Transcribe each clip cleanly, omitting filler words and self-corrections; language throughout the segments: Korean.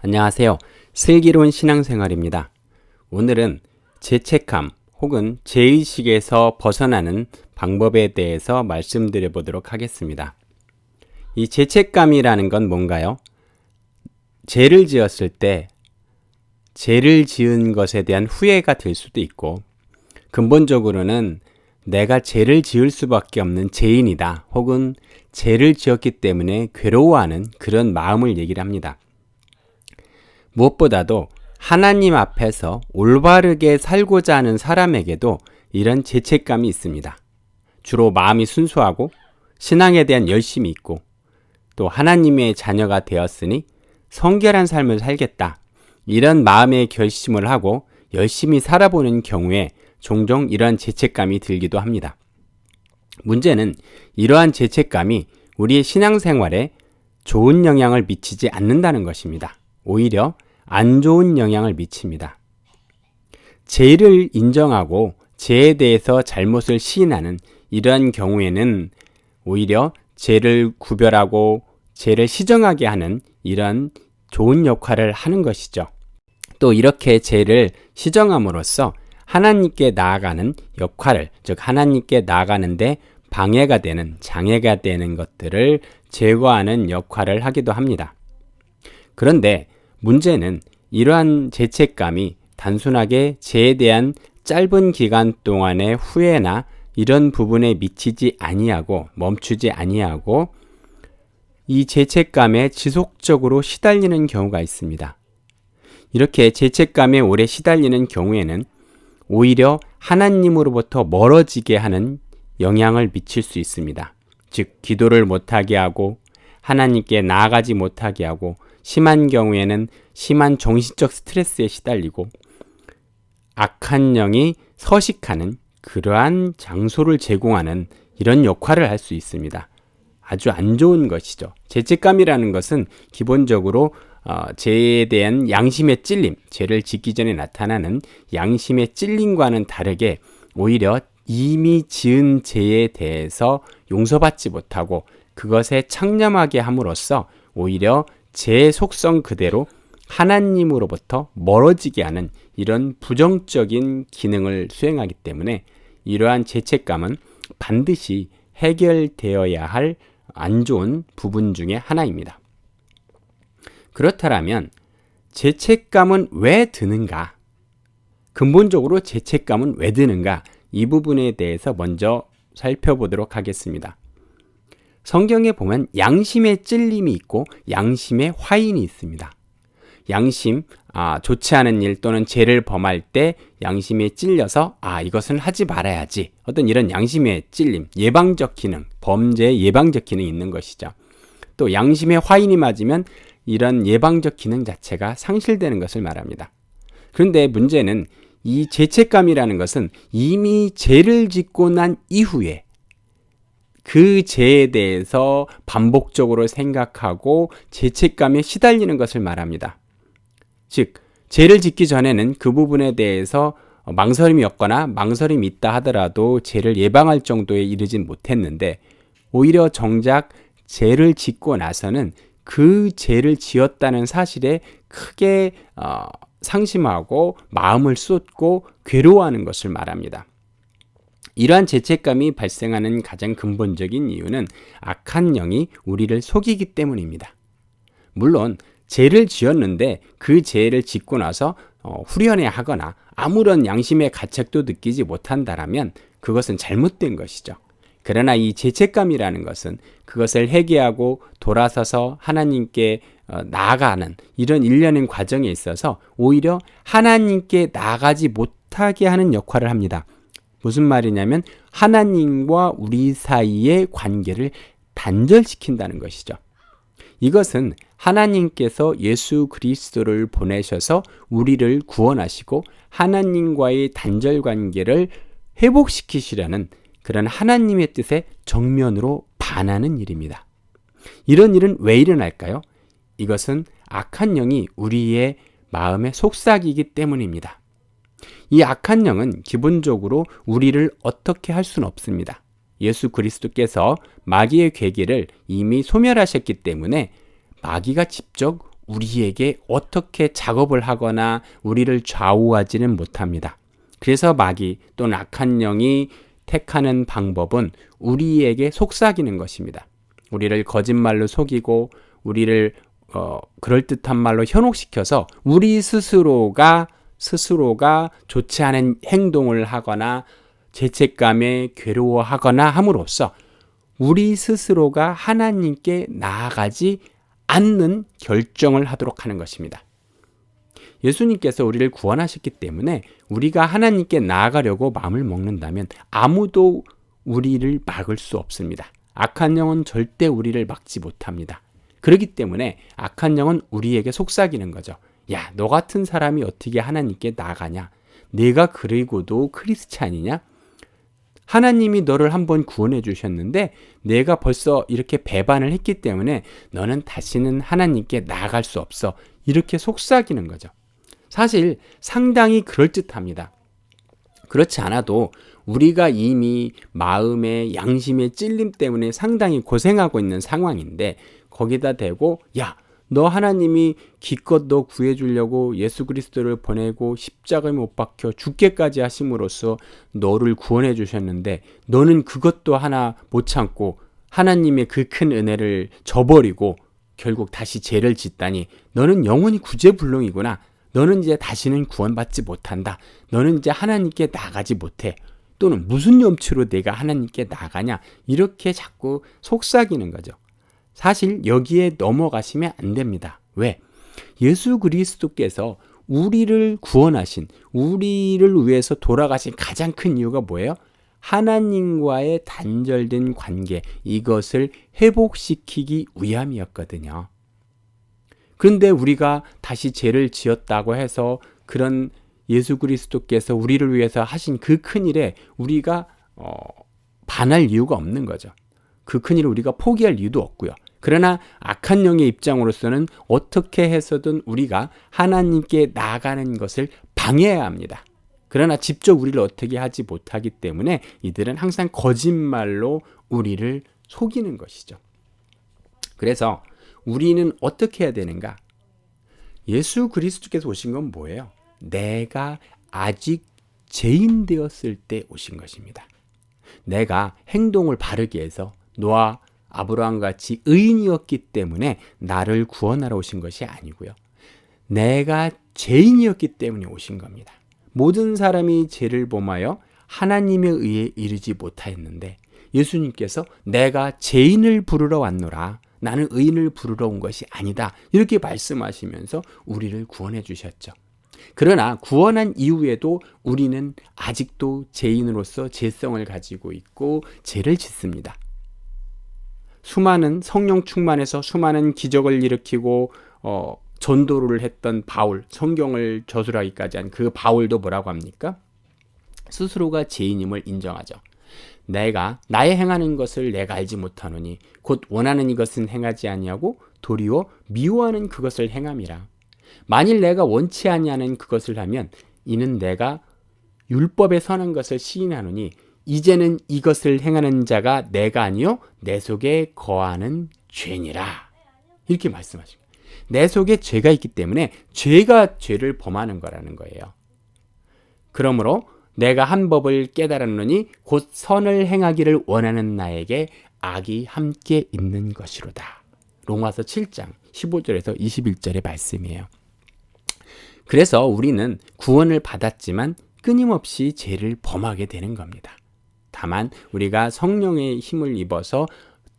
안녕하세요. 슬기로운 신앙생활입니다. 오늘은 죄책감 혹은 죄의식에서 벗어나는 방법에 대해서 말씀드려 보도록 하겠습니다. 이 죄책감이라는 건 뭔가요? 죄를 지었을 때 죄를 지은 것에 대한 후회가 들 수도 있고, 근본적으로는 내가 죄를 지을 수밖에 없는 죄인이다 혹은 죄를 지었기 때문에 괴로워하는 그런 마음을 얘기를 합니다. 무엇보다도 하나님 앞에서 올바르게 살고자 하는 사람에게도 이런 죄책감이 있습니다. 주로 마음이 순수하고 신앙에 대한 열심이 있고 또 하나님의 자녀가 되었으니 성결한 삶을 살겠다, 이런 마음의 결심을 하고 열심히 살아보는 경우에 종종 이러한 죄책감이 들기도 합니다. 문제는 이러한 죄책감이 우리의 신앙생활에 좋은 영향을 미치지 않는다는 것입니다. 오히려 안 좋은 영향을 미칩니다. 죄를 인정하고 죄에 대해서 잘못을 시인하는 이러한 경우에는 오히려 죄를 구별하고 죄를 시정하게 하는 이런 좋은 역할을 하는 것이죠. 또 이렇게 죄를 시정함으로써 하나님께 나아가는 역할을, 즉 하나님께 나아가는데 방해가 되는, 장애가 되는 것들을 제거하는 역할을 하기도 합니다. 그런데 문제는 이러한 죄책감이 단순하게 죄에 대한 짧은 기간 동안의 후회나 이런 부분에 미치지 아니하고 멈추지 아니하고 이 죄책감에 지속적으로 시달리는 경우가 있습니다. 이렇게 죄책감에 오래 시달리는 경우에는 오히려 하나님으로부터 멀어지게 하는 영향을 미칠 수 있습니다. 즉, 기도를 못하게 하고 하나님께 나아가지 못하게 하고, 심한 경우에는 심한 정신적 스트레스에 시달리고 악한 영이 서식하는 그러한 장소를 제공하는 이런 역할을 할 수 있습니다. 아주 안 좋은 것이죠. 죄책감이라는 것은 기본적으로 죄에 대한 양심의 찔림, 죄를 짓기 전에 나타나는 양심의 찔림과는 다르게 오히려 이미 지은 죄에 대해서 용서받지 못하고 그것에 창념하게 함으로써 오히려 죄의 속성 그대로 하나님으로부터 멀어지게 하는 이런 부정적인 기능을 수행하기 때문에 이러한 죄책감은 반드시 해결되어야 할 안 좋은 부분 중에 하나입니다. 그렇다면 죄책감은 왜 드는가? 근본적으로 죄책감은 왜 드는가? 이 부분에 대해서 먼저 살펴보도록 하겠습니다. 성경에 보면 양심의 찔림이 있고 양심의 화인이 있습니다. 양심, 좋지 않은 일 또는 죄를 범할 때 양심에 찔려서 이것은 하지 말아야지, 어떤 이런 양심의 찔림, 예방적 기능, 범죄의 예방적 기능이 있는 것이죠. 또 양심의 화인이 맞으면 이런 예방적 기능 자체가 상실되는 것을 말합니다. 그런데 문제는 이 죄책감이라는 것은 이미 죄를 짓고 난 이후에 그 죄에 대해서 반복적으로 생각하고 죄책감에 시달리는 것을 말합니다. 즉, 죄를 짓기 전에는 그 부분에 대해서 망설임이 없거나 망설임이 있다 하더라도 죄를 예방할 정도에 이르진 못했는데 오히려 정작 죄를 짓고 나서는 그 죄를 지었다는 사실에 크게 상심하고 마음을 쏟고 괴로워하는 것을 말합니다. 이러한 죄책감이 발생하는 가장 근본적인 이유는 악한 영이 우리를 속이기 때문입니다. 물론 죄를 지었는데 그 죄를 짓고 나서 후련해하거나 아무런 양심의 가책도 느끼지 못한다라면 그것은 잘못된 것이죠. 그러나 이 죄책감이라는 것은 그것을 회개하고 돌아서서 하나님께 나아가는 이런 일련의 과정에 있어서 오히려 하나님께 나아가지 못하게 하는 역할을 합니다. 무슨 말이냐면 하나님과 우리 사이의 관계를 단절시킨다는 것이죠. 이것은 하나님께서 예수 그리스도를 보내셔서 우리를 구원하시고 하나님과의 단절 관계를 회복시키시려는 그런 하나님의 뜻에 정면으로 반하는 일입니다. 이런 일은 왜 일어날까요? 이것은 악한 영이 우리의 마음에 속삭이기 때문입니다. 이 악한 영은 기본적으로 우리를 어떻게 할 수는 없습니다. 예수 그리스도께서 마귀의 괴계를 이미 소멸하셨기 때문에 마귀가 직접 우리에게 어떻게 작업을 하거나 우리를 좌우하지는 못합니다. 그래서 마귀 또는 악한 영이 택하는 방법은 우리에게 속삭이는 것입니다. 우리를 거짓말로 속이고 우리를 그럴듯한 말로 현혹시켜서 우리 스스로가 좋지 않은 행동을 하거나 죄책감에 괴로워하거나 함으로써 우리 스스로가 하나님께 나아가지 않는 결정을 하도록 하는 것입니다. 예수님께서 우리를 구원하셨기 때문에 우리가 하나님께 나아가려고 마음을 먹는다면 아무도 우리를 막을 수 없습니다. 악한 영은 절대 우리를 막지 못합니다. 그렇기 때문에 악한 영은 우리에게 속삭이는 거죠. 야, 너 같은 사람이 어떻게 하나님께 나아가냐? 내가 그리고도 크리스찬이냐? 하나님이 너를 한번 구원해 주셨는데 내가 벌써 이렇게 배반을 했기 때문에 너는 다시는 하나님께 나아갈 수 없어. 이렇게 속삭이는 거죠. 사실 상당히 그럴듯합니다. 그렇지 않아도 우리가 이미 마음의 양심의 찔림 때문에 상당히 고생하고 있는 상황인데 거기다 대고 야, 너 하나님이 기껏 너 구해주려고 예수 그리스도를 보내고 십자가에 못 박혀 죽게까지 하심으로써 너를 구원해 주셨는데 너는 그것도 하나 못 참고 하나님의 그 큰 은혜를 저버리고 결국 다시 죄를 짓다니 너는 영원히 구제불능이구나. 너는 이제 다시는 구원받지 못한다. 너는 이제 하나님께 나가지 못해. 또는 무슨 염치로 내가 하나님께 나가냐. 이렇게 자꾸 속삭이는 거죠. 사실 여기에 넘어가시면 안 됩니다. 왜? 예수 그리스도께서 우리를 구원하신, 우리를 위해서 돌아가신 가장 큰 이유가 뭐예요? 하나님과의 단절된 관계, 이것을 회복시키기 위함이었거든요. 그런데 우리가 다시 죄를 지었다고 해서 그런 예수 그리스도께서 우리를 위해서 하신 그 큰일에 우리가 반할 이유가 없는 거죠. 그 큰일을 우리가 포기할 이유도 없고요. 그러나 악한 영의 입장으로서는 어떻게 해서든 우리가 하나님께 나아가는 것을 방해해야 합니다. 그러나 직접 우리를 어떻게 하지 못하기 때문에 이들은 항상 거짓말로 우리를 속이는 것이죠. 그래서 우리는 어떻게 해야 되는가? 예수 그리스도께서 오신 건 뭐예요? 내가 아직 죄인 되었을 때 오신 것입니다. 내가 행동을 바르게 해서 노아, 아브라함 같이 의인이었기 때문에 나를 구원하러 오신 것이 아니고요. 내가 죄인이었기 때문에 오신 겁니다. 모든 사람이 죄를 범하여 하나님의 의에 이르지 못하였는데 예수님께서 내가 죄인을 부르러 왔노라. 나는 의인을 부르러 온 것이 아니다. 이렇게 말씀하시면서 우리를 구원해 주셨죠. 그러나 구원한 이후에도 우리는 아직도 죄인으로서 죄성을 가지고 있고 죄를 짓습니다. 수많은 성령 충만해서 수많은 기적을 일으키고 전도를 했던 바울, 성경을 저술하기까지 한 그 바울도 뭐라고 합니까? 스스로가 죄인임을 인정하죠. 내가 나의 행하는 것을 내가 알지 못하노니 곧 원하는 이것은 행하지 아니하고 도리어 미워하는 그것을 행함이라. 만일 내가 원치 아니하는 그것을 하면 이는 내가 율법에 선한 것을 시인하노니 이제는 이것을 행하는 자가 내가 아니요 내 속에 거하는 죄니라. 이렇게 말씀하십니다. 내 속에 죄가 있기 때문에 죄가 죄를 범하는 거라는 거예요. 그러므로 내가 한 법을 깨달았노니 곧 선을 행하기를 원하는 나에게 악이 함께 있는 것이로다. 로마서 7장 15절에서 21절의 말씀이에요. 그래서 우리는 구원을 받았지만 끊임없이 죄를 범하게 되는 겁니다. 다만 우리가 성령의 힘을 입어서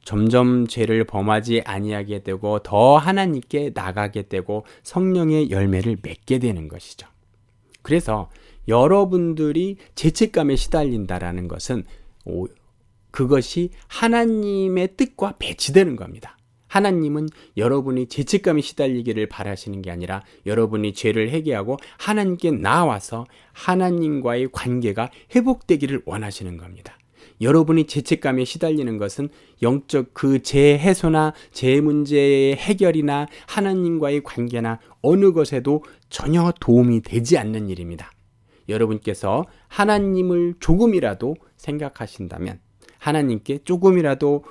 점점 죄를 범하지 아니하게 되고 더 하나님께 나가게 되고 성령의 열매를 맺게 되는 것이죠. 그래서 여러분들이 죄책감에 시달린다라는 것은 그것이 하나님의 뜻과 배치되는 겁니다. 하나님은 여러분이 죄책감에 시달리기를 바라시는 게 아니라 여러분이 죄를 회개하고 하나님께 나와서 하나님과의 관계가 회복되기를 원하시는 겁니다. 여러분이 죄책감에 시달리는 것은 영적 그 죄 해소나 죄 문제의 해결이나 하나님과의 관계나 어느 것에도 전혀 도움이 되지 않는 일입니다. 여러분께서 하나님을 조금이라도 생각하신다면 하나님께 조금이라도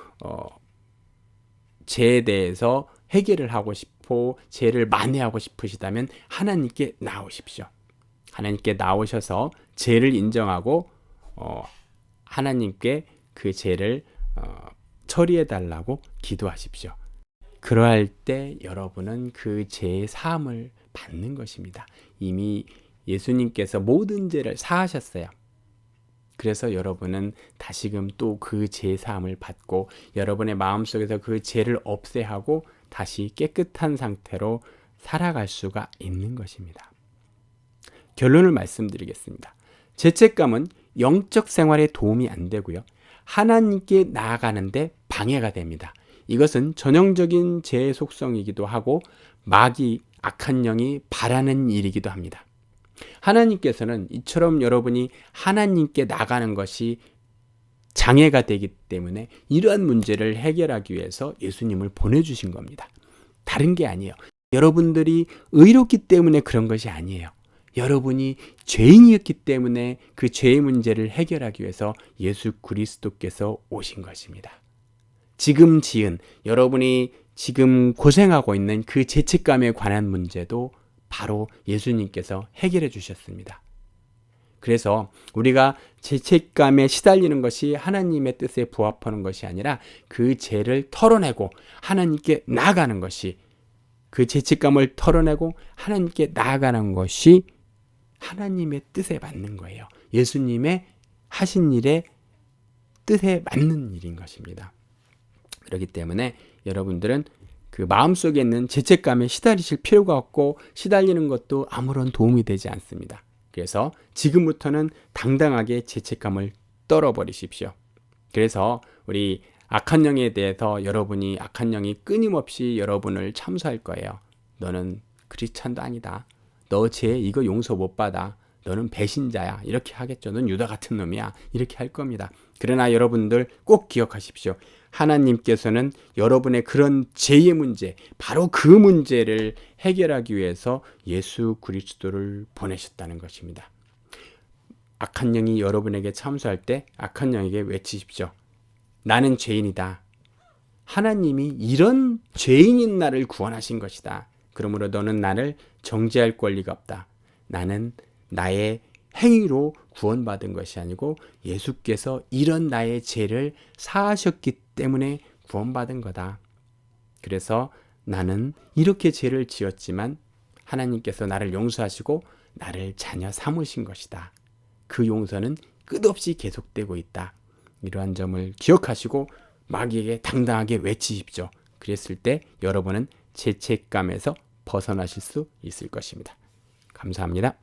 죄에 대해서 해결을 하고 싶고 죄를 만회하고 싶으시다면 하나님께 나오십시오. 하나님께 나오셔서 죄를 인정하고 하나님께 그 죄를 처리해 달라고 기도하십시오. 그러할 때 여러분은 그 죄의 사함을 받는 것입니다. 이미 예수님께서 모든 죄를 사하셨어요. 그래서 여러분은 다시금 또 그 죄 사함을 받고 여러분의 마음속에서 그 죄를 없애하고 다시 깨끗한 상태로 살아갈 수가 있는 것입니다. 결론을 말씀드리겠습니다. 죄책감은 영적 생활에 도움이 안 되고요. 하나님께 나아가는데 방해가 됩니다. 이것은 전형적인 죄의 속성이기도 하고 마귀, 악한 영이 바라는 일이기도 합니다. 하나님께서는 이처럼 여러분이 하나님께 나가는 것이 장애가 되기 때문에 이러한 문제를 해결하기 위해서 예수님을 보내주신 겁니다. 다른 게 아니에요. 여러분들이 의롭기 때문에 그런 것이 아니에요. 여러분이 죄인이었기 때문에 그 죄의 문제를 해결하기 위해서 예수 그리스도께서 오신 것입니다. 지금 지은 여러분이 지금 고생하고 있는 그 죄책감에 관한 문제도 바로 예수님께서 해결해 주셨습니다. 그래서 우리가 죄책감에 시달리는 것이 하나님의 뜻에 부합하는 것이 아니라 그 죄를 털어내고 하나님께 나아가는 것이, 그 죄책감을 털어내고 하나님께 나아가는 것이 하나님의 뜻에 맞는 거예요. 예수님의 하신 일의 뜻에 맞는 일인 것입니다. 그렇기 때문에 여러분들은 그 마음속에 있는 죄책감에 시달리실 필요가 없고 시달리는 것도 아무런 도움이 되지 않습니다. 그래서 지금부터는 당당하게 죄책감을 떨어버리십시오. 그래서 우리 악한 영에 대해서 여러분이 악한 영이 끊임없이 여러분을 참소할 거예요. 너는 크리스찬도 아니다. 너 죄 이거 용서 못 받아. 너는 배신자야. 이렇게 하겠죠. 넌 유다 같은 놈이야. 이렇게 할 겁니다. 그러나 여러분들 꼭 기억하십시오. 하나님께서는 여러분의 그런 죄의 문제, 바로 그 문제를 해결하기 위해서 예수 그리스도를 보내셨다는 것입니다. 악한 영이 여러분에게 참소할 때 악한 영에게 외치십시오. 나는 죄인이다. 하나님이 이런 죄인인 나를 구원하신 것이다. 그러므로 너는 나를 정죄할 권리가 없다. 나는 나의 행위로 구원받은 것이 아니고 예수께서 이런 나의 죄를 사하셨기 때문에 구원받은 거다. 그래서 나는 이렇게 죄를 지었지만 하나님께서 나를 용서하시고 나를 자녀 삼으신 것이다. 그 용서는 끝없이 계속되고 있다. 이러한 점을 기억하시고 마귀에게 당당하게 외치십시오. 그랬을 때 여러분은 죄책감에서 벗어나실 수 있을 것입니다. 감사합니다.